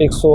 100